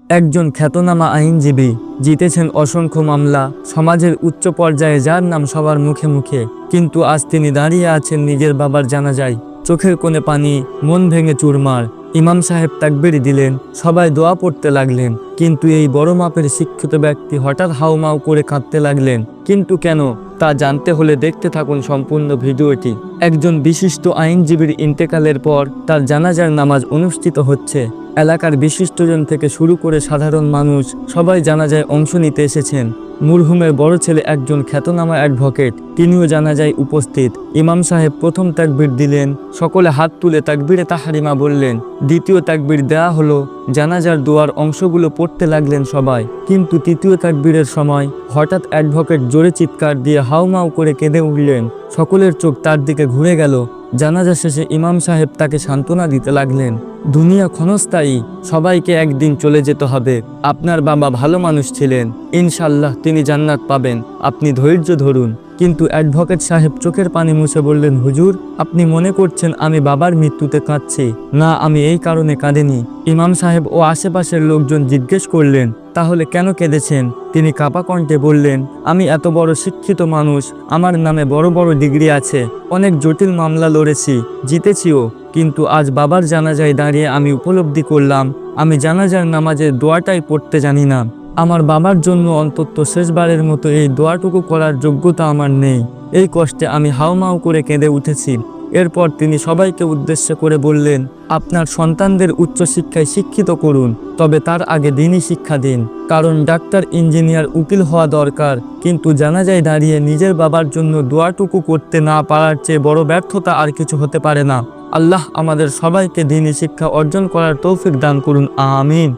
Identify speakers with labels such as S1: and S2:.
S1: একজন খ্যাতনামা আইনজীবী, জিতেছেন অসংখ্য মামলা, সমাজের উচ্চ পর্যায়ে যার নাম সবার মুখে মুখে, কিন্তু আজ তিনি দাঁড়িয়ে আছেন নিজের বাবার জানাজায়, চোখের কোণে পানি, মন ভেঙে চুরমার। ইমাম সাহেব তাকবীর দিলেন, সবাই দোয়া পড়তে লাগলেন, কিন্তু এই বড় মাপের শিক্ষিত ব্যক্তি হঠাৎ হাউমাউ করে কাঁদতে লাগলেন। কিন্তু কেন, তা জানতে হলে দেখতে থাকুন সম্পূর্ণ ভিডিওটি। একজন বিশিষ্ট আইনজীবীর ইন্তেকালের পর তার জানাজার নামাজ অনুষ্ঠিত হচ্ছে। এলাকার বিশিষ্টজন থেকে শুরু করে সাধারণ মানুষ সবাই জানাজায় অংশ নিতে এসেছেন। মরহুমের বড় ছেলে একজন খ্যাতনামা অ্যাডভোকেট, তিনিও জানাজায় উপস্থিত। ইমাম সাহেব প্রথম তাকবীর দিলেন, সকলে হাত তুলে তাকবীরে তাহরিমা বললেন। দ্বিতীয় তাকবীর দেয়া হলো, জানাজার দোয়ার অংশগুলো পড়তে লাগলেন সবাই। কিন্তু তৃতীয় তাকবীরের সময় হঠাৎ অ্যাডভোকেট জোরে চিৎকার দিয়ে হাউমাউ করে কেঁদে উঠলেন। সকলের চোখ তার দিকে ঘুরে গেল। জানাজা শেষে ইমাম সাহেব তাকে সান্ত্বনা দিতে লাগলেন। দুনিয়া ক্ষণস্থায়ী, সবাইকে একদিন চলে যেতে হবে। আপনার বাবা ভালো মানুষ ছিলেন, ইনশাল্লাহ তিনি জান্নাত পাবেন, আপনি ধৈর্য ধরুন। কিন্তু অ্যাডভোকেট সাহেব চোখের পানি মুছে বললেন, হুজুর, আপনি মনে করছেন আমি বাবার মৃত্যুতে কাঁদছি? না, আমি এই কারণে কাঁদিনি। ইমাম সাহেব ও আশেপাশের লোকজন জিজ্ঞেস করলেন, তাহলে কেন কেঁদেছেন? তিনি কাঁপা কণ্ঠে বললেন, আমি এত বড় শিক্ষিত মানুষ, আমার নামে বড় বড় ডিগ্রি আছে, অনেক জটিল মামলা লড়েছি, জিতেছিও, কিন্তু আজ বাবার জানাজায় দাঁড়িয়ে আমি উপলব্ধি করলাম আমি জানাজার নামাজের দোয়াটাই পড়তে জানি না। আমার বাবার জন্য অন্তত শেষবারের মতো এই দোয়াটুকু করার যোগ্যতা আমার নেই। এই কষ্টে আমি হাউমাউ করে কেঁদে উঠেছি। এরপর তিনি সবাইকে উদ্দেশ্য করে বললেন, আপনার সন্তানদের উচ্চশিক্ষায় শিক্ষিত করুন, তবে তার আগে দিনই শিক্ষা দিন। কারণ ডাক্তার, ইঞ্জিনিয়ার, উকিল হওয়া দরকার, কিন্তু জানাজায় দাঁড়িয়ে নিজের বাবার জন্য দোয়াটুকু করতে না পারার চেয়ে বড় ব্যর্থতা আর কিছু হতে পারে না। আল্লাহ আমাদের সবাইকে দিনই শিক্ষা অর্জন করার তৌফিক দান করুন, আমিন।